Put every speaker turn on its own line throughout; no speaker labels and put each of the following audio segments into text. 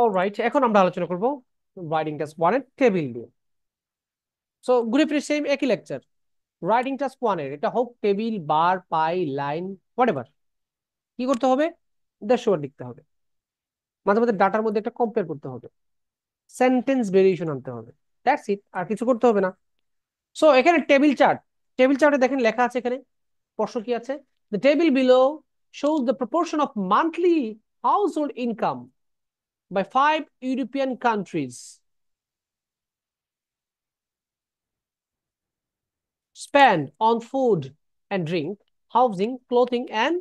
Alright, এখন আমরা আলোচনা করব রাইটিং টাস্ক 1 এর টেবিল নিয়ে। সো ঘুরে ফিরে সেম একই লেকচার। রাইটিং টাস্ক 1 এর এটা হোক টেবিল, বার, পাই, লাইন, হোয়াটএভার, কি করতে হবে? 150 বার লিখতে হবে। মাঝে মাঝে ডাটার মধ্যে একটা কম্পেয়ার করতে হবে, সেন্টেন্স ভেরিয়েশন আনতে হবে। দ্যাটস ইট, আর কিছু করতে হবে না। সো এখানে টেবিল চার্ট, টেবিল চার্টে দেখেন লেখা আছে এখানে প্রশ্ন কি আছে। The table below shows the proportion of monthly household income by 5 European countries spent on food and drink, housing, clothing, and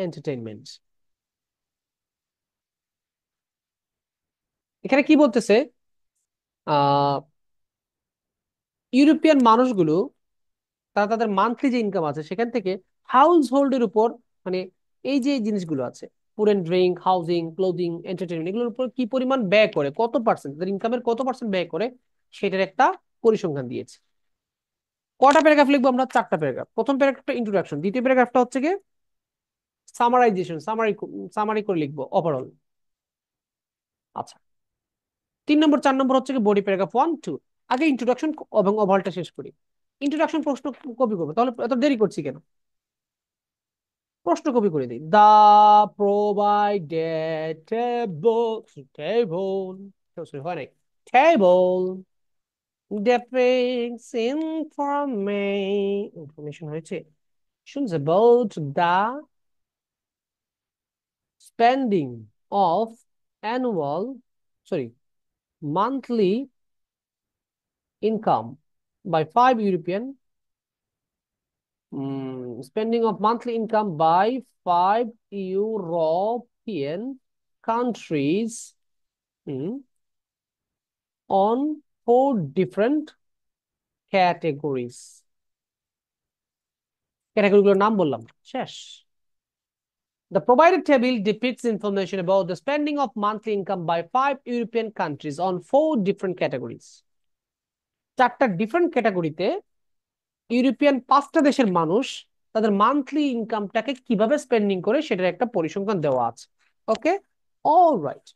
entertainment. এখানে কি বলতেছে? আহ ইউরোপিয়ান মানুষগুলো তারা তাদের মান্থলি যে ইনকাম আছে সেখান থেকে হাউস হোল্ডের উপর, মানে এই যে জিনিসগুলো আছে, food and drink, housing, clothing, entertainment, এগুলোর উপর কি পরিমাণ ব্যয় করে, কত পার্সেন্ট তাদের ইনকামের কত পার্সেন্ট ব্যয় করে, সেটার একটা পরিসংখ্যান দিয়েছে। কটা প্যারাগ্রাফ লিখবো আমরা? 4টা প্যারাগ্রাফ। প্রথম প্যারাগ্রাফটা ইন্ট্রোডাকশন, দ্বিতীয় প্যারাগ্রাফটা হচ্ছে কি সামারাইজেশন, সামারি করে লিখবো ওভারঅল। আচ্ছা, 3 নম্বর 4 নম্বর হচ্ছে কি বডি প্যারাগ্রাফ 1 2। আগে ইন্ট্রোডাকশন এবং ওভারঅলটা শেষ করি। ইন্ট্রোডাকশন প্রশ্ন কপি করবো, তাহলে এত দেরি করছি কেন? প্রশ্ন কপি করে দিই। দা প্রোভাইডেড টেবল, টেবল, সরি হয় নাই, টেবল depicts information হয়েছে শুনছে about the spending of annual, sorry, monthly income by 5 European, spending of monthly income by 5 European countries, on 4 different categories. ক্যাটাগরিগুলোর নাম বললাম, শেষ। The provided table depicts information about the spending of monthly income by 5 European countries on 4 different categories. 4টা different ক্যাটাগরিতে European 5টা দেশের মানুষ তাদের monthly ইনকামটাকে কিভাবে স্পেন্ডিং করে সেটার একটা পরিসংখ্যান দেওয়া আছে। ওকে, অলরাইট।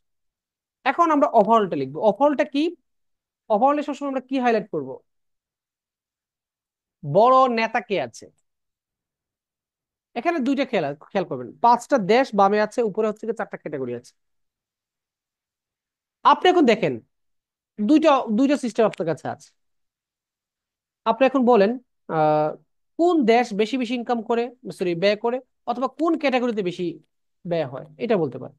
এখন আমরা ওভারঅলটা লিখবো। ওভারঅলটা কি? ওভারঅলে সবসময় আমরা কি হাইলাইট করব? বড় নেতা কে আছে এখানে? দুইটা খেয়াল খেয়াল করবেন, 5টা দেশ বামে আছে, উপরে হচ্ছে 4টা ক্যাটাগরি আছে। আপনি এখন দেখেন দুইটা দুইটা সিস্টেম আপনার কাছে আছে। আপনি এখন বলেন আহ কোন দেশ বেশি বেশি ইনকাম করে, সরি ব্যয় করে, অথবা কোন ক্যাটাগরিতে বেশি ব্যয় হয়, এটা বলতে পারেন।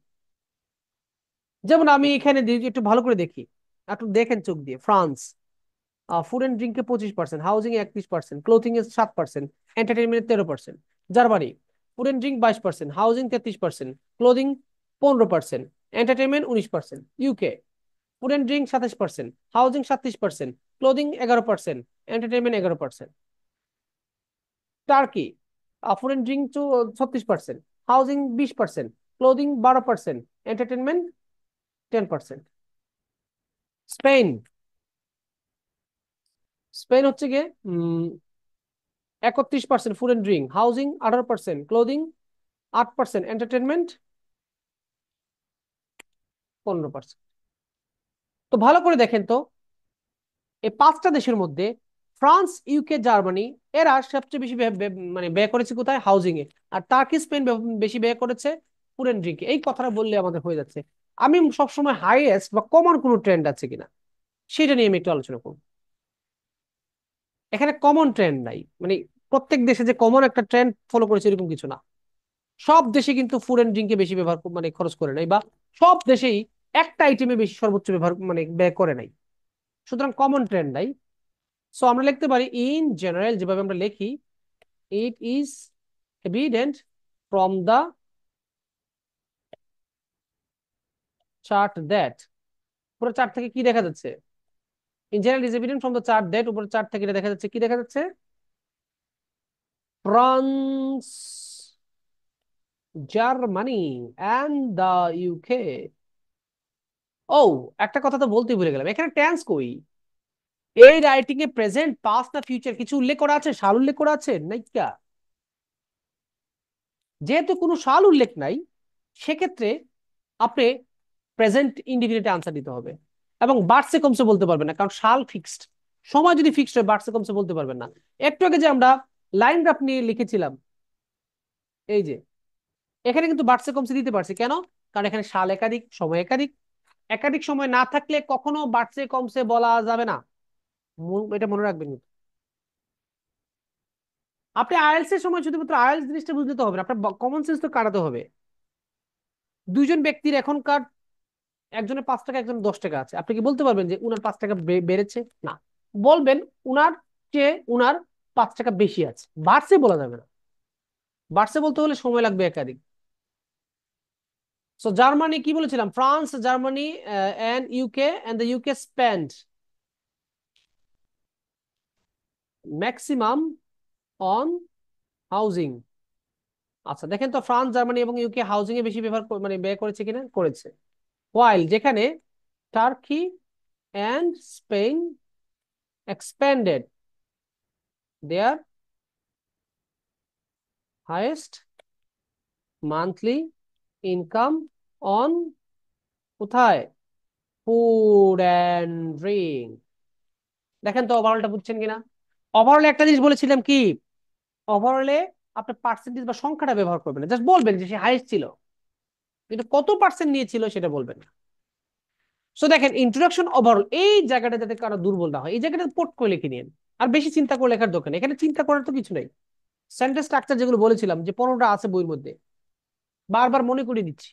যেমন আমি এখানে একটু ভালো করে দেখি, একটু দেখেন চোখ দিয়ে। ফ্রান্স ফুড এন্ড ড্রিঙ্কে 25%, হাউজিং এ 31%, ক্লোথিং এ 7%, entertainment 13%। Germany food and drink 22%, housing 33%, clothing 15%, entertainment 19%। UK food and drink 27%, housing 37%, clothing 11%, entertainment 11%। Turkey food and drink 36%, housing 20%, clothing 12%, entertainment 10%। Spain, Spain হচ্ছে গিয়ে 31% food and drink, housing 18%, clothing 8%, entertainment 15%। তো ভালো করে দেখেন তো, এই 5টা দেশের মধ্যে ফ্রান্স, ইউকে, জার্মানি এরা সবচেয়ে বেশি মানে ব্যয় করেছে কোথায়? হাউজিং এ। আর টার্কি, স্পেন বেশি ব্যয় করেছে ফুড এন্ড ড্রিঙ্কে। এই কথাটা বললে আমাদের হয়ে যাচ্ছে। আমি সবসময় হাইয়েস্ট বা কমন কোনো ট্রেন্ড আছে কিনা সেটা নিয়ে আমি একটু আলোচনা করব। এখানে কমন ট্রেন্ড নাই, মানে প্রত্যেক দেশে যে কমন একটা ট্রেন্ড ফলো করেছে এরকম কিছু না। সব দেশে কিন্তু ফুড এন্ড ড্রিঙ্কে বেশি ব্যবহার মানে খরচ করে নাই, বা সব দেশেই একটা আইটেমে বেশি সর্বোচ্চ ব্যবহার মানে ব্যয় করে নাই। সুতরাং কমন ট্রেন্ড নাই। সো আমরা লিখতে পারি ইন জেনারেল, যেভাবে আমরা লিখি, it is evident from the chart that. পুরো চার্ট থেকে কি দেখা যাচ্ছে? In general is evident from the chart that, উপরে চার্ট থেকে এটা দেখা যাচ্ছে, কি দেখা যাচ্ছে? France, Germany and the UK. ও, একটা কথা তো বলতে ভুলে গেলাম, এখানে টেন্স কই? এই রাইটিং এ প্রেজেন্ট, পাস্ট না ফিউচার কিছু উল্লেখ করা আছে? সাল উল্লেখ করা আছে নাইকা? যেহেতু কোনো সাল উল্লেখ নাই, সেক্ষেত্রে আপনি প্রেজেন্ট ইনডিফিনিটে আনসার দিতে হবে। এবং বার্সে কমসে বলতে পারবেন না, কারণ সাল ফিক্সড, সময় যদি ফিক্সড হয় বার্সে কমসে বলতে পারবেন না। একটু আগে যে আমরা লাইন গ্রাফ নিয়ে লিখেছিলাম, এই যে এখানে কিন্তু বার্সে কমসে দিতে পারছি কেন? কারণ এখানে সাল একাধিক, সময় একাধিক। একাধিক সময় না থাকলে কখনো বার্সে কমসে বলা যাবে না। এটা মনে রাখবেন কিন্তু। আপনি আইএলস এর সময় শুধুমাত্র আইএলস জিনিসটা বুঝলে তো হবে না, আপনার কমন সেন্স তো কাটাতে হবে। দুইজন ব্যক্তির এখনকার, একজনের 5 টাকা একজনের 10 টাকা আছে, আপনি কি বলতে পারবেন যে উনার 5 টাকা বেড়েছে? না, বলবেন উনার চেয়ে উনার 5 টাকা বেশি আছে, বাড়ছে বলা যাবে না। বাড়ছে বলতে হলে সময় লাগবে একাধিক। সো জার্মানি কি বলেছিলাম, France, Germany and UK, and the UK spend maximum on housing. আচ্ছা দেখেন তো, ফ্রান্স, জার্মানি এবং ইউকে হাউজিং এ বেশি ব্যবহার মানে ব্যয় করেছে কিনা, করেছে। ওয়াইল যেখানে Turkey and Spain expanded their highest monthly income on, কোথায়, ফুড অ্যান্ড ড্রিঙ্ক। দেখেন তো ওভারঅলটা বুঝছেন কিনা। ওভারঅলে একটা জিনিস বলেছিলাম কি, ওভারঅলে আপনি পার্সেন্টেজ বা সংখ্যাটা ব্যবহার করবেন না, জাস্ট বলবেন যে সে হাইয়েস্ট ছিল, কিন্তু কত পার্সেন্ট নিয়েছিল সেটা বলবেন না। সো দেখেন, ইন্ট্রোডাকশন ওভারঅল, এই জায়গাটা যাতে কারো দুর্বল না হয়, এই জায়গাটা পোর্ট করে লিখে নিন। আর বেশি চিন্তা করে লেখার দরকার নেই, এখানে চিন্তা করার তো কিছু নেই। সেন্টেন্স স্ট্রাকচার যেগুলো বলেছিলাম যে 15টা আছে বইয়ের মধ্যে, বারবার মনে করিয়ে দিচ্ছি,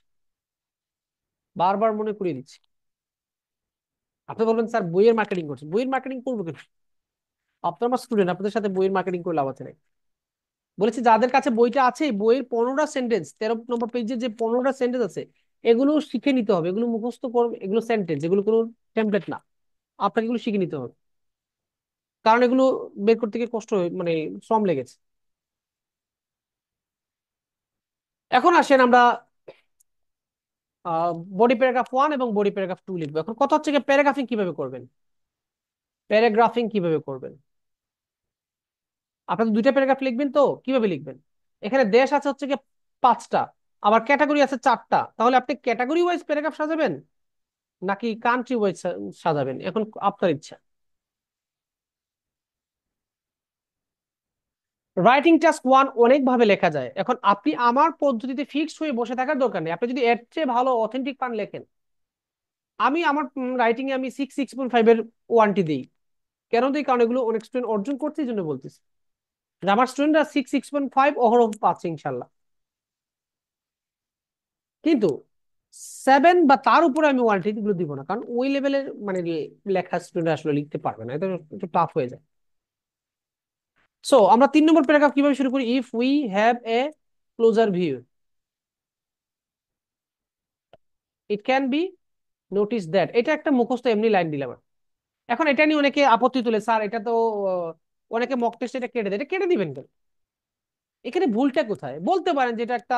বারবার মনে করিয়ে দিচ্ছি। আপনি বলবেন স্যার বইয়ের মার্কেটিং করছে, বইয়ের মার্কেটিং করবো কেন? আপনার আমার স্টুডেন্ট, আপনাদের সাথে বইয়ের মার্কেটিং করে লাভ আছে নাই। বলেছি যাদের কাছে বইটা আছে, বইয়ের 15টা সেন্টেন্স, 13 নম্বর পেজে যে 15টা সেন্টেন্স আছে, এগুলো শিখে নিতে হবে, এগুলো মুখস্থ করবে, এগুলো সেন্টেন্স, এগুলো কোনো টেমপ্লেট না। আপনাকে এগুলো শিখে নিতে হবে, কারণ এগুলো বের করতে গিয়ে কষ্ট মানে শ্রম লেগেছে। এখন আসেন আমরা বডি প্যারাগ্রাফ 1 এবং বডি প্যারাগ্রাফ 2 লিখবো। এখন কথা হচ্ছে প্যারাগ্রাফিং কিভাবে করবেন, প্যারাগ্রাফিং কিভাবে করবেন। আপনাদের দুইটা প্যারাগ্রাফ লিখবেন তো, কিভাবে লিখবেন? এখানে দেশ আছে হচ্ছে গিয়ে 5টা, আবার ক্যাটাগরি আছে 4টা, তাহলে আপনি ক্যাটাগরি ওয়াইজ প্যারাগ্রাফ সাজাবেন নাকি কান্ট্রি ওয়াইজ সাজাবেন, এখন আপনার ইচ্ছা। রাইটিং টাস্ক 1 অনেক ভাবে লেখা যায়, এখন আপনি আমার পদ্ধতিতে ফিক্সড হয়ে বসে থাকার দরকার নেই, আপনি যদি এর চেয়ে ভালো অথেন্টিক পান লেখেন। আমি আমার রাইটিং এ আমি 6.5 এর ওয়ানটি দিই। কেন দিই? কারণ এগুলো অনেক স্টুডেন্ট অর্জন করছে, এই জন্য বলতেছি যে আমার স্টুডেন্টরা 6.5 অহরহ পাচ্ছে ইনশাল্লাহ। কিন্তু 7 বা তার উপরে আমি ওয়ানটি গুলো দিব না, কারণ ওই লেভেলের মানে লেখা স্টুডেন্ট আসলে লিখতে পারবে না, এটা একটু টাফ হয়ে যায়। সো আমরা 3 নম্বর প্যারাগ্রাফ কিভাবে শুরু করি, if we have a closer view it can be notice that, এটা একটা মুখস্থ এমনি লাইন দিলাম আমি। এখন এটা নিয়ে অনেকে আপত্তি তুলে, স্যার এটা তো অনেকে মক টেস্টে এটা কেটে দেয়, এটা কেটে দিবেন কেন? এখানে ভুলটা কোথায় বলতে পারেন যে এটা একটা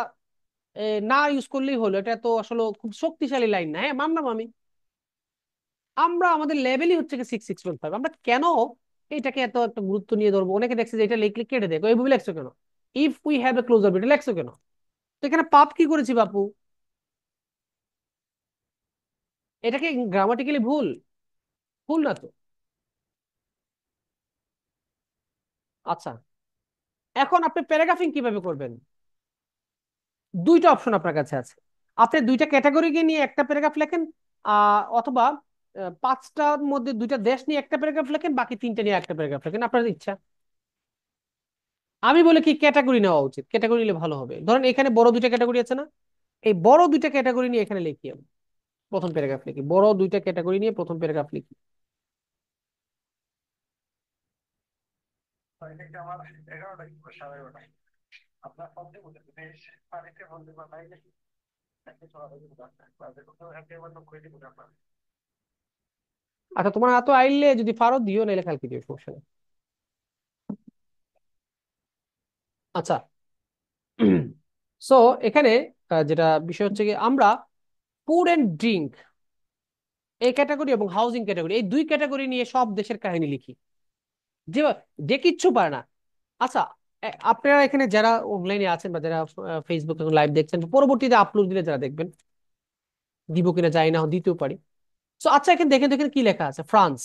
না ইউজ করলেই হলো, এটা তো আসলে খুব শক্তিশালী লাইন না, হ্যাঁ মানলাম আমি। আমরা আমাদের লেভেলই হচ্ছে 6.5, আমরা কেন এটাকে এত একটা গুরুত্ব নিয়ে ধরবো? অনেকে দেখছে যে এটা লিখলে কেটে দেখো, এইভাবে লেখছো কেন? If we have a closer view, এটা লেখছো কেন? তো এখানে পাপ কি করেছি বাপু? এটা কি গ্রামাটিক্যালি ভুল? ভুল না তো। আচ্ছা, এখন আপনি প্যারাগ্রাফিং কিভাবে করবেন? দুইটা অপশন আপনার কাছে আছে, আপনি দুইটা ক্যাটাগরিকে নিয়ে একটা প্যারাগ্রাফ লেখেন, অথবা 5টার মধ্যে দুইটা দেশ নিয়ে একটা প্যারাগ্রাফ লেখেন, বাকি 3টা নিয়ে একটা প্যারাগ্রাফ লেখেন, আপনার ইচ্ছা। আমি বলে কি ক্যাটাগরি নেওয়া উচিত, ক্যাটাগরি নিলে ভালো হবে। ধরেন এখানে বড় দুইটা ক্যাটাগরি আছে না, এই বড় দুইটা ক্যাটাগরি নিয়ে এখানে লিখি আমি, প্রথম প্যারাগ্রাফ লিখি, বড় দুইটা ক্যাটাগরি নিয়ে প্রথম প্যারাগ্রাফ লিখি। আচ্ছা তোমার এত আইলে যদি পারো দিও, নাইলে কালকে দিও, সমস্যা নেই। আচ্ছা, সো এখানে যেটা বিষয় হচ্ছে কি, আমরা ফুড এন্ড ড্রিঙ্ক এই ক্যাটাগরি এবং হাউজিং ক্যাটাগরি, এই দুই ক্যাটাগরি নিয়ে সব দেশের কাহিনী লিখি, যে যে কিচ্ছু পারে না। আচ্ছা, আপনারা এখানে যারা অনলাইনে আছেন বা যারা ফেসবুক লাইভ দেখছেন, পরবর্তীতে আপলোড দিলে যারা দেখবেন, দিব কিনা জানি না, দিতেও পারি। তো আচ্ছা, এখানে দেখেন দেখেন কি লেখা আছে, ফ্রান্স।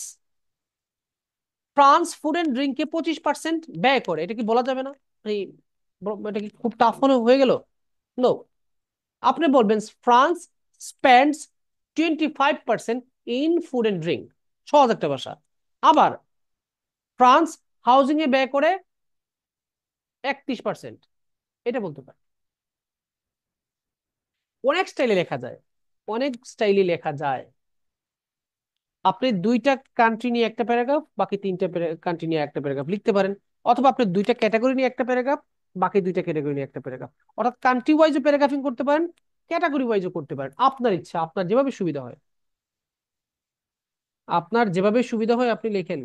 ফ্রান্স ফুড এন্ড ড্রিঙ্কে 25% ব্যয় করে, এটা কি বলা যাবে না? এই এটা কি খুব টাফ মনে হয়ে গেল? নো। আপনি বলবেন France spends 25% in food and drink. সহজ একটা ভাষা। আবার ফ্রান্স হাউজিং এ ব্যয় করে 31%, এটা বলতে পারে। অনেক স্টাইলে লেখা যায়, অনেক স্টাইলে লেখা যায়। আপনি দুইটা কান্ট্রি নিয়ে একটা প্যারাগ্রাফ, বাকি তিনটা কান্ট্রি নিয়ে একটা প্যারাগ্রাফ লিখতে পারেন। অথবা আপনি দুইটা ক্যাটাগরি নিয়ে একটা প্যারাগ্রাফ, বাকি দুইটা ক্যাটাগরি নিয়ে একটা প্যারাগ্রাফ। অর্থাৎ কান্ট্রি ওয়াইজও প্যারাগ্রাফিং করতে পারেন, ক্যাটাগরি ওয়াইজও করতে পারেন, আপনার ইচ্ছা, আপনার যেভাবে সুবিধা হয়। আপনার যেভাবে সুবিধা হয় আপনি লেখেন।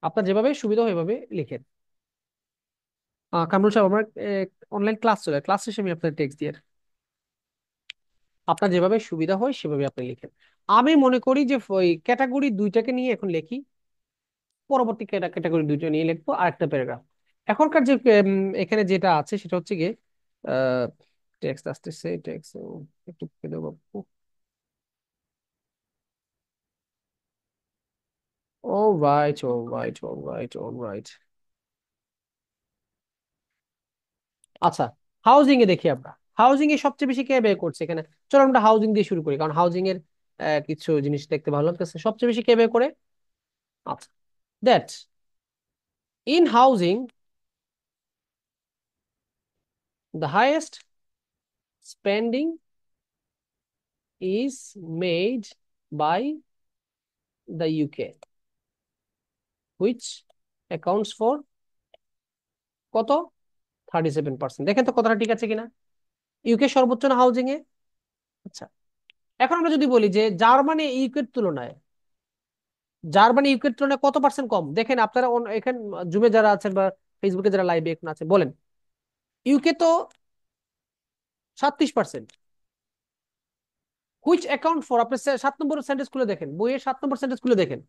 আপনার যেভাবে সুবিধা হয় এভাবে লিখেন। কামরুল সাহেব, আমার অনলাইন ক্লাস চলে, ক্লাস শেষে আমি আপনার টেক্সট দিয়ে। আপনার যেভাবে সুবিধা হয় সেভাবে আপনি লিখেন। আমি মনে করি যে ওই ক্যাটাগরি দুইটাকে নিয়ে এখন লিখি, পরবর্তী ক্যাটাগরি দুইটা নিয়ে লিখবো আর একটা প্যারাগ্রাফ। এখনকার যে এখানে যেটা আছে সেটা হচ্ছে গিয়ে টেক্সট আসতেছে, টেক্সট একটু দেবো। Alright, alright, alright, alright. আচ্ছা, হাউজিং এ দেখি আমরা। হাউজিং এ সবচেয়ে বেশি কে ব্যয় করছে এখানে? চলো আমরা হাউজিং দিয়ে শুরু করি, কারণ হাউজিং এর কিছু জিনিস দেখতে ভালো লাগতেছে। সবচেয়ে বেশি কে ব্যয় করে? আচ্ছা, that in housing the highest spending is made by the UK, which accounts for কত, 37%। দেখেন তো কথাটা ঠিক আছে কিনা। ইউকে সর্বোচ্চ না হাউজিং এ? আচ্ছা, এখন আমরা যদি বলি যে জার্মানি ইউকের তুলনায়, জার্মানি ইউকের তুলনায় কত পার্সেন্ট কম, দেখেন আপনারা এখানে জুমে যারা আছেন বা ফেসবুকে যারা লাইভে এখন আছে বলেন। ইউকে তো 37%। হুইচ অ্যাকাউন্ট ফর, আপনি 7 নম্বর সেন্টেন্স খুলে দেখেন, বইয়ের 7 নম্বর সেন্টেন্স খুলে দেখেন।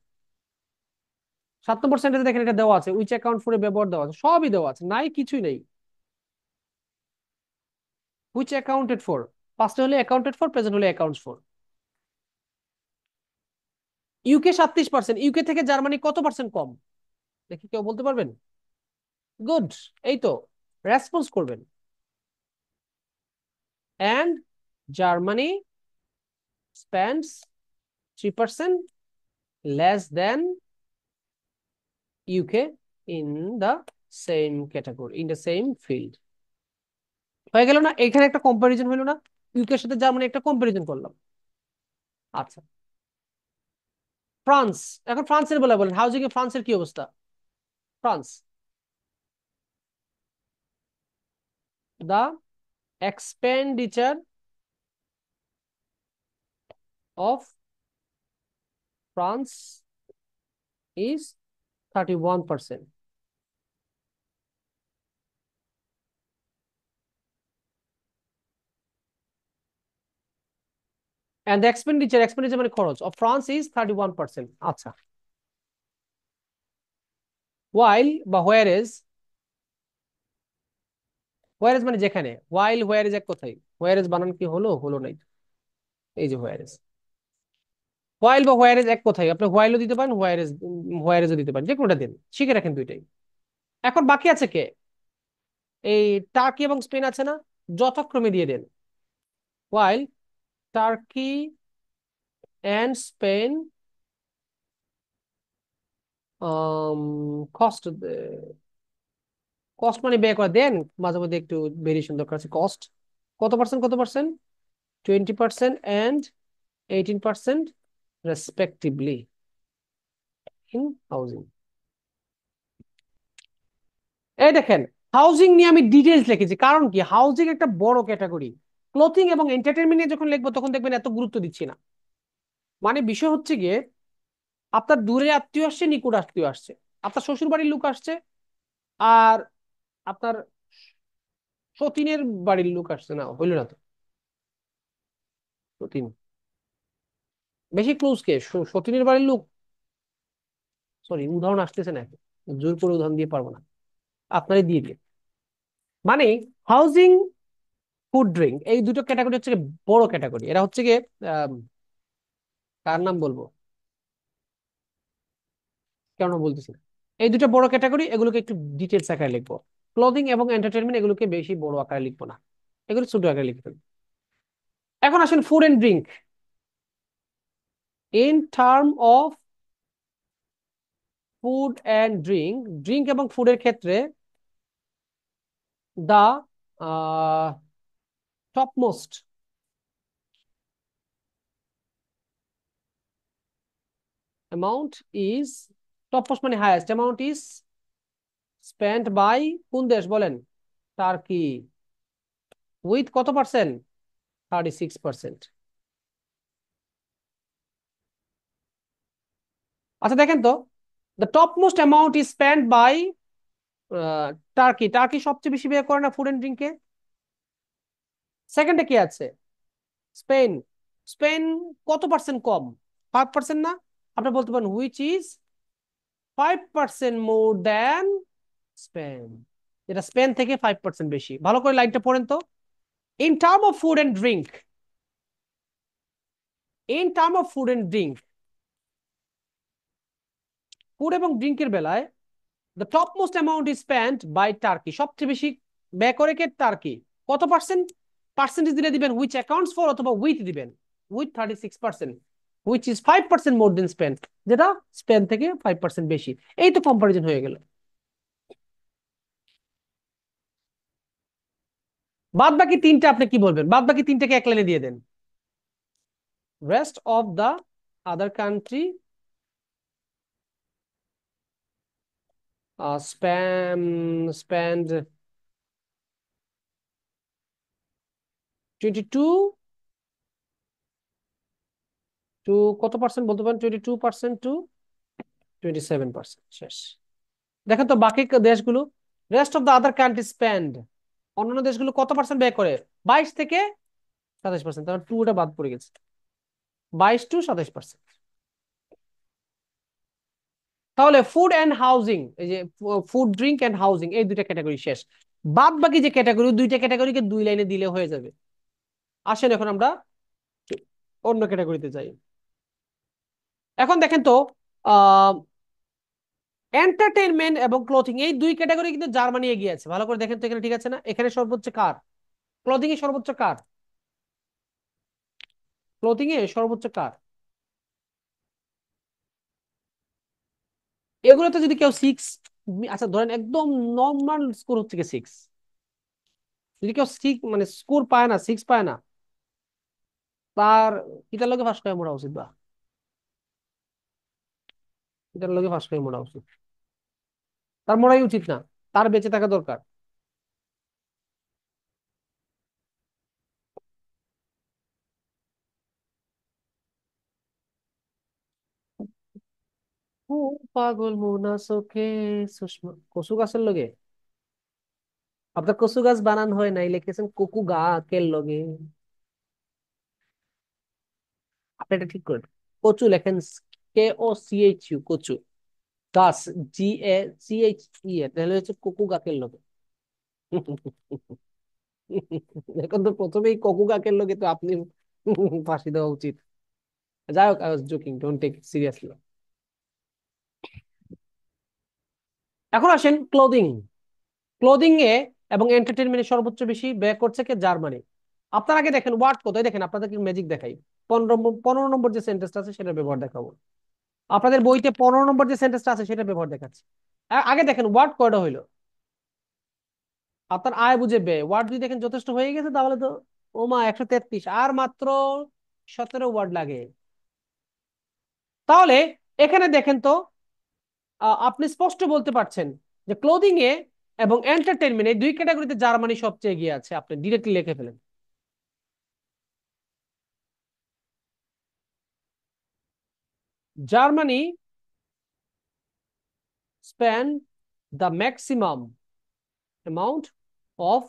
7 নম্বর সেন্টেন্স দেখেন, এটা দেওয়া আছে, হুইচ অ্যাকাউন্ট ফর এর ব্যবহার দেওয়া আছে, সবই দেওয়া আছে, নাই কিছুই নেই। হুইচ অ্যাকাউন্টেড ফর, পাঁচটা হলে অ্যাকাউন্টেড ফর, প্রেজেন্ট হলে অ্যাকাউন্টস ফর। ইউকে 37%, ইউকে থেকে জার্মানি কত পার্সেন্ট কম? দেখি কেউ বলতে পারবেন? গুড, এই তো, রেসপন্স করবেন। And Germany spends 3% less than UK in the same category, in the same field. হয়ে গেল না? এখানে একটা কম্পারিজন হইলো না? ইউকে এর সাথে জার্মানি একটা কম্পারিজন করলাম। আচ্ছা, ফ্রান্স। এখন ফ্রান্সের বেলা বলেন, হাউজিং এ ফ্রান্সের কি অবস্থা? France, the expenditure of France is 31%। and the expenditure মানে খরচ of France is 31%। আচ্ছা, while বা whereas, whereas মানে যেখানে, while whereas এক কথাই, whereas বানান কি হলো, হলো নাই। এই যে whereas, while বা whereas এক কথাই, আপনি while ও দিতে পারেন, whereas ও দিতে পারেন, যে কোনোটা দিন, শিখে রাখেন দুইটাই। এখন বাকি আছে কে? এই টার্কি এবং স্পেন আছে না, যথাক্রমে দিয়ে দেন। while Turkey and Spain cost, cost মানে ব্যয় করে দেন, মাঝে মধ্যে একটু ভেরিয়েশন দরকার আছে। কস্ট কত পার্সেন্ট, কত percent? 20% and 18% respectively in housing. এই দেখেন, হাউজিং নিয়ে আমি ডিটেলস লিখেছি, কারণ কি, হাউজিং একটা বড় ক্যাটাগরি। ক্লোথিং এবং এন্টারটেনমেন্ট নিয়ে যখন লিখবো তখন দেখবেন এত গুরুত্ব দিচ্ছি না। মানে বিষয় হচ্ছে গিয়ে, আপনার দূরে আত্মীয় আসছে, নিকট আত্মীয় আসছে, আপনার শ্বশুর বাড়ির লোক আসছে, আর আপনার সতীনের বাড়ির লোক আসছে, না হইল না তো? সতীন বেশি ক্লোজ কে, সতীনের বাড়ির লোক? সরি, উদাহরণ আসতেছে না এখন, জোর করে উদাহরণ দিয়ে পারবো না। আপনারই দিয়ে দিই। মানে হাউজিং, ফুড, ড্রিঙ্ক এই দুটো ক্যাটাগরি হচ্ছে গিয়ে বড় ক্যাটাগরি। এরা হচ্ছে গিয়ে আম, কার নাম বলবো, কেন বলতেছি না। এই দুটো বড় ক্যাটাগরি, এগুলোকে একটু ডিটেলস আকারে লিখবো। ক্লোদিং এবং এন্টারটেনমেন্ট এগুলোকে বেশি বড় আকারে লিখবো না, এগুলো ছোট আকারে লিখতে হবে। এখন আসেন food and drink. In term of food and drink, drink এবং ফুডের ক্ষেত্রে the top most amount is, top most মানে highest amount is spent by কোন দেশ বলেন? টার্কি। উইথ কত পার্সেন্ট? 36%। আচ্ছা দেখেন তো, the top most amount is spent by Turkey. Turkey সবচেয়ে বেশি ব্যয় করে না ফুড এন্ড ড্রিঙ্কে? সেকেন্ডে কি আছে? স্পেন। স্পেন কত পার্সেন্ট কম? 5% না? আপনি বলতে পারেন which is 5% more than Spain, যেটা স্পেন থেকে 5% বেশি। ভালো করে লাইনটা পড়েন তো। In term of food and drink, in term of food and drink, food এবং ড্রিঙ্কের বেলায় the top most amount is spent by Turkey, সবচেয়ে বেশি ব্যয় করে কে? টার্কি। কত পার্সেন্ট? পার্সেন্টেজ দিলে দিবেন হুইচ অ্যাকাউন্টস ফর, অথবা উইথ দিবেন with 36%, which is 5% more than Spain, যেটা স্পেন থেকে 5% বেশি। এই তো কম্পারিজন হয়ে গেল। বাদ বাকি তিনটা আপনি কি বলবেন? বাদ বাকি তিনটাকে এক লাইনে দিয়ে দেন। Rest of the other country spam spend 22 two, কত পার্সেন্ট বলতে পারেন? 22% টু 27%। শেষ। দেখেন তো বাকি দেশগুলো, rest of the other country spend, অন্যান্য দেশগুলো কত পার্সেন্ট ব্যয় করে? 22 থেকে 27%, তাহলে টুটা বাদ পড়ে গেছে। 22 টু 27%। তাহলে ফুড অ্যান্ড হাউজিং, এই যে ফুড, ড্রিঙ্ক অ্যান্ড হাউজিং, এই দুইটা ক্যাটাগরি শেষ। বাদ বাকি যে ক্যাটাগরি, দুইটা ক্যাটাগরিকে দুই লাইনে দিলে হয়ে যাবে। আসেন এখন আমরা অন্য ক্যাটাগরিতে যাই। এখন দেখেন তো, আহ এন্টারটেইনমেন্ট এবং ক্লোথিং এই দুই ক্যাটাগরি কিন্তু জার্মানি এগিয়ে আছে। ভালো করে দেখেন তো এখানে, ঠিক আছে না? এখানে সর্বোচ্চ কার? ক্লোথিং এ সর্বোচ্চ কার? ক্লোথিং এ সর্বোচ্চ কার? এগুলোতে যদি কেউ 6, আচ্ছা ধরেন একদম নর্মাল স্কোর হচ্ছে কি 6, যদি কেউ 6 মানে স্কোর পায় না, 6 পায় না, তার কিতার লগে ফাঁস করে মোড়া উচিত, বা কিতার লগে ফাঁস করে মোড়া উচিত? তার মোড়াই উচিত না, তার বেঁচে থাকা দরকার। ও পাগল মোনা চোখে সুষমা, কচু গাছের লগে? আপনার কচু গাছ বানান হয় নাই, লিখেছেন কোকু গাকের লগে। আপনি এটা ঠিক করেন। কচু লেখেন KOCHU, কচু। গাছ GACHE, তাহলে হচ্ছে কোকু গাকের লগে। এখন তো প্রথমেই কোকু গাকের লগে তো আপনি ফাঁসি দেওয়া উচিত। যাই হোক, I was joking, don't take it seriously. এখন আসেন ক্লোদিং। ক্লোদিং এ এবং এন্টারটেনমেন্টে সর্বোচ্চ বেশি ব্যয় করছে কে? জার্মানি। আপনার আগে দেখেন ওয়ার্ড কোথায়, দেখেন আপনাদেরকে ম্যাজিক দেখাই। 15 নম্বর যে সেন্টেন্সটা আছে সেটা ব্যবহার দেখাবো। আপনাদের বইতে 15 নম্বর যে সেন্টেন্সটা আছে সেটা ব্যবহার দেখাচ্ছি। আগে দেখেন ওয়ার্ড কয়টা হইলো। আপনার আয় বুঝে ব্যয়, ওয়ার্ড যদি দেখেন যথেষ্ট হয়ে গেছে, তাহলে তো ওমা 133, আর মাত্র 17 ওয়ার্ড লাগে। তাহলে এখানে দেখেন তো, আপনি স্পষ্ট বলতে পারছেন যে ক্লোদিং এ এবং এন্টারটেনমেন্ট এই দুই ক্যাটাগরিতে জার্মানি সবচেয়ে এগিয়ে আছে। আপনি ডিরেক্টলি লিখে ফেলেন, Germany spend the maximum amount of,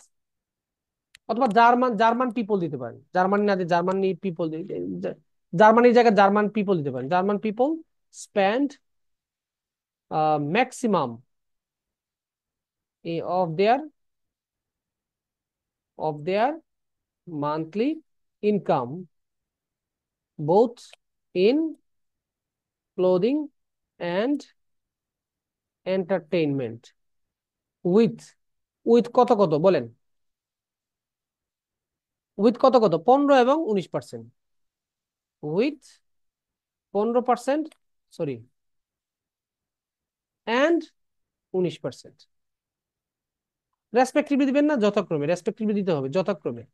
অথবা জার্মান, জার্মান পিপল দিতে পারেন, জার্মানি না দিয়ে জার্মানি পিপল, জার্মানির জায়গায় জার্মান পিপল দিতে পারেন। German people spend maximum of their monthly income, both in clothing and entertainment, with কত কত বলেন, উইথ কত কত 15 এবং 19%, উইথ 15%, সরি, অ্যান্ড 19%। রেসপেক্টিভলি দিবেন না, যথাক্রমে রেসপেক্টিভলি দিতে হবে, যথাক্রমে।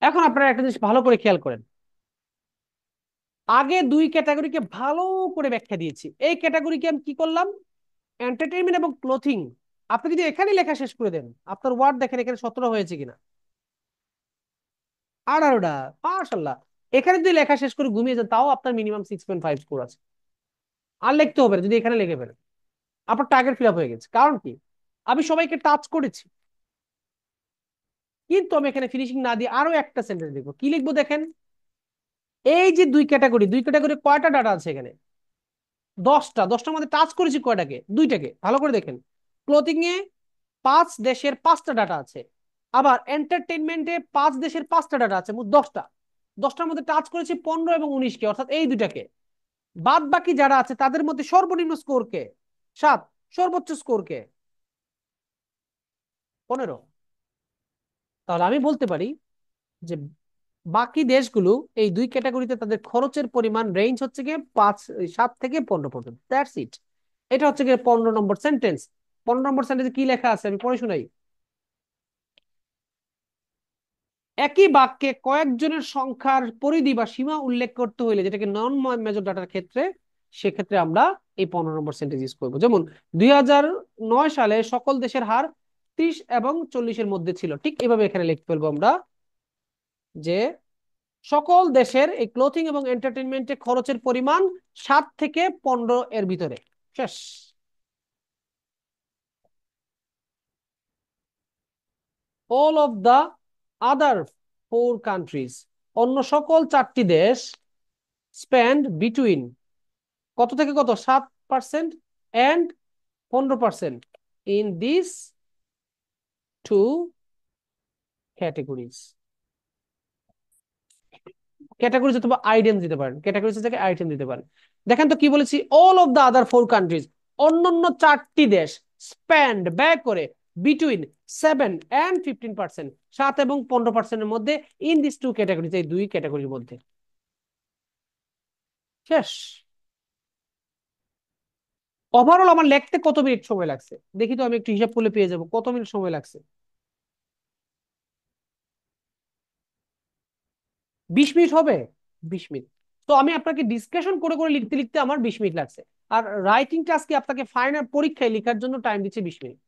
এখন আপনারা একটা জিনিস ভালো করে খেয়াল করেন, আগে দুই ক্যাটাগরিকে ভালো করে ব্যাখ্যা দিয়েছি, এই ক্যাটাগরিকে আমি কি করলাম, এন্টারটেইনমেন্ট এবং ক্লোথিং। আপনি যদি এখানে লেখা শেষ করে দেন, আপনার ওয়ার্ড দেখেন এখানে 17 হয়েছে কিনা, 18টা, মাশাআল্লাহ। এখানে যদি লেখা শেষ করে ঘুমিয়ে যান, তাও আপনার মিনিমাম 6.5 স্কোর আছে। আর লিখতে হবে না, যদি এখানে লিখে ফেলেন আপনার টার্গেট ফিল আপ হয়ে গেছে। কারণ কি, আমি সবাইকে টাচ করেছি, কিন্তু আমি এখানে ফিনিশিং না দিয়ে আরো একটা সেন্টেন্স লিখবো। কি লিখবো দেখেন, এই যে দুই ক্যাটাগরি কয়টা ডাটা আছে এখানে, 10টা মধ্যে টাচ করেছি কয়টাকে, দুইটাকে। ভালো করে দেখেন, ক্লোথিং এ 5 দেশের 5টা ডাটা আছে, আবার এন্টারটেনমেন্টে 5 দেশের 5টা ডাটা আছে, মোট 10টা। 10টার মধ্যে টাচ করেছি 15 এবং 19কে, অর্থাৎ এই দুইটাকে। বাদ বাকি যারা আছে তাদের মধ্যে সর্বনিম্ন স্কোর কে 7, সর্বোচ্চ স্কোর কে 15। তাহলে আমি বলতে পারি যে বাকি দেশগুলো এই দুই ক্যাটাগরিতে তাদের খরচের পরিমাণ রেঞ্জ হচ্ছে গিয়ে 7 থেকে 15 পর্যন্ত। That's it. এটা হচ্ছে গিয়ে 15 নম্বর সেন্টেন্স। 15 নম্বর সেন্টেন্সে কি লেখা আছে আমি পড়ে শোনাই। একই বাক্যে কয়েকজনের সংখ্যার পরিধি বা সীমা উল্লেখ করতে হইলে, যেটাকে নন মেজর ডাটার ক্ষেত্রে, সেক্ষেত্রে আমরা এই 15 নম্বর সেন্টেন্স ইউজ করবো। যেমন 2009 সালে সকল দেশের হার 30 এবং 40-এর মধ্যে ছিল, ঠিক এভাবে এখানে লিখতে পারবো আমরা যে সকল দেশের এই ক্লোথিং এবং এন্টারটেনমেন্টে খরচের পরিমাণ 7 থেকে 15 এর ভিতরে। শেষ। All of the other 4 countries, অন্য সকল 4টি দেশ, স্পেন্ড বিটুইন কত থেকে কত, 7% and 15% in this two categories. Categories অথবা আইটেম দিতে পারেন, ক্যাটাগরিজ থেকে আইটেম দিতে পারেন। দেখেন তো কি বলেছি, all of the other 4 countries, অন্যান্য 4টি দেশ, স্পেন্ড ব্যয় করে, বিটুইন 7 and 15%, 7 এবং 15%-এর মধ্যে, ইন দিস টু ক্যাটাগরিজ, এই দুই ক্যাটাগরির মধ্যে। শেষ। ওভারঅল আমার লিখতে কত মিনিট সময় লাগছে দেখি তো, আমি একটু হিসাব করলে পেয়ে যাবো কত মিনিট সময় লাগছে। 20 মিনিট হবে। 20 মিনিট। তো আমি আপনাকে ডিসকাশন করে করে লিখতে লিখতে আমার 20 মিনিট লাগছে। আর রাইটিং টাস্কে আপনাকে ফাইনাল পরীক্ষায় লেখার জন্য টাইম দিচ্ছে 20 মিনিট।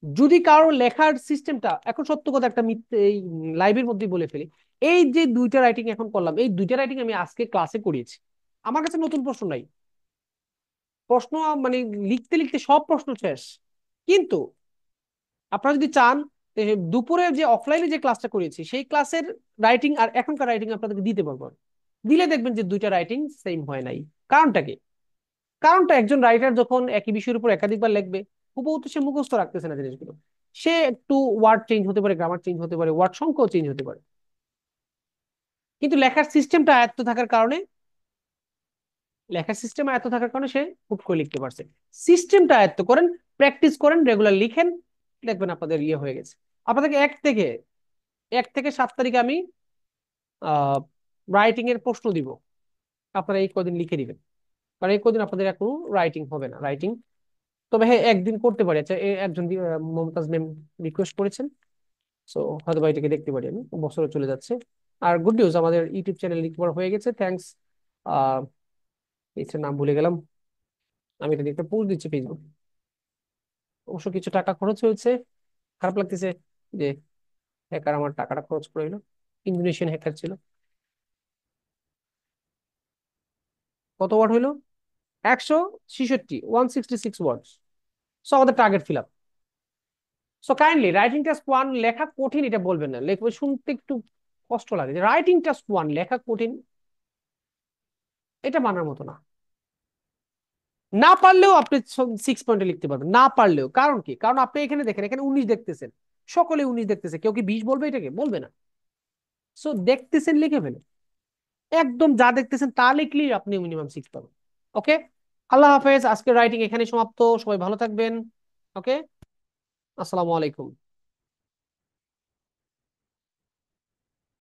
যদি কারো লেখার সিস্টেমটা, এখন সত্য কথা একটা মিথ্যে এই লাইভের মধ্যে বলে ফেলি, এই যে দুইটা রাইটিং এখন করলাম, এই দুইটা রাইটিং আমি আজকে ক্লাসে করিয়েছি। আমার কাছে নতুন প্রশ্ন নাই, প্রশ্ন মানে লিখতে লিখতে সব প্রশ্ন শেষ। কিন্তু আপনারা যদি চান, দুপুরে যে অফলাইনে যে ক্লাসটা করিয়েছি সেই ক্লাসের রাইটিং আর এখনকার রাইটিং আপনাদেরকে দিতে পারবো। দিলে দেখবেন যে দুইটা রাইটিং সেম হয় নাই। কারণটা কি? কারণটা, একজন রাইটার যখন একই বিষয়ের উপর একাধিকবার লিখবে, হুবহু তো সে মুখস্থ রাখতেছে না জিনিসগুলো। সে একটু ওয়ার্ড চেঞ্জ হতে পারে, গ্রামার চেঞ্জ হতে পারে, ওয়ার্ড সংখ্যাও চেঞ্জ হতে পারে। কিন্তু লেখার সিস্টেমটা আয়ত্ত থাকার কারণে, লেখার সিস্টেম আয়ত্ত থাকার কারণে সে হুট করে লিখতে পারছে। সিস্টেমটা আয়ত্ত করেন, প্র্যাকটিস করেন, রেগুলার লিখেন, দেখবেন আপনাদের ইয়ে হয়ে গেছে। আপনাদেরকে 1 থেকে 7 তারিখে আমি রাইটিং এর প্রশ্ন দিব, আপনারা এই কদিন লিখে দিবেন। কারণ এই কদিন আপনাদের এখন রাইটিং হবে না, রাইটিং। তবে হ্যাঁ, একদিন করতে পারি। আচ্ছা, একজন মমতাজ ম্যাম রিকোয়েস্ট করেছেন, সো হয়তো এটাকে দেখতে পারি আমি, বছরে চলে যাচ্ছে। আর গুড নিউজ, আমাদের ইউটিউব চ্যানেল রিকভার হয়ে গেছে, থ্যাঙ্কস। আহ পেজের নাম ভুলে গেলাম, আমি এটা নিয়ে একটা পোস্ট দিচ্ছি ফেসবুক। অবশ্য কিছু টাকা খরচ হয়েছে, খারাপ লাগতেছে যে হ্যাকার আমার টাকাটা খরচ করে দিল। ইন্দোনেশিয়ান হ্যাকার ছিল। কত ওয়ার্ড হইলো? 166, 166 ওয়ার্ড। সো আমাদের target fill up. So kindly, writing task 1 লেখা কঠিন এটা বলবেন না, লেখবে শুনতে একটু কষ্ট লাগে যে রাইটিং টাস্ক 1 লেখা কঠিন, এটা মানার মতো না। না পারলেও আপনি 6 পয়েন্টে লিখতে পারবেন, না পারলেও। কারণ কি? কারণ আপনি এখানে দেখেন, এখানে 19 দেখতেছেন, সকলে 19 দেখতেছে, কেউ কি 20 বলবে? এটাকে বলবে না। সো দেখতেছেন, লিখে ফেলেন। একদম যা দেখতেছেন তা লিখলেই আপনি মিনিমাম 6 পাবেন। ওকে, আল্লাহ হাফেজ, আজকের রাইটিং এখানে সমাপ্ত, সবাই ভালো থাকবেন। ওকে, আসসালামু আলাইকুম।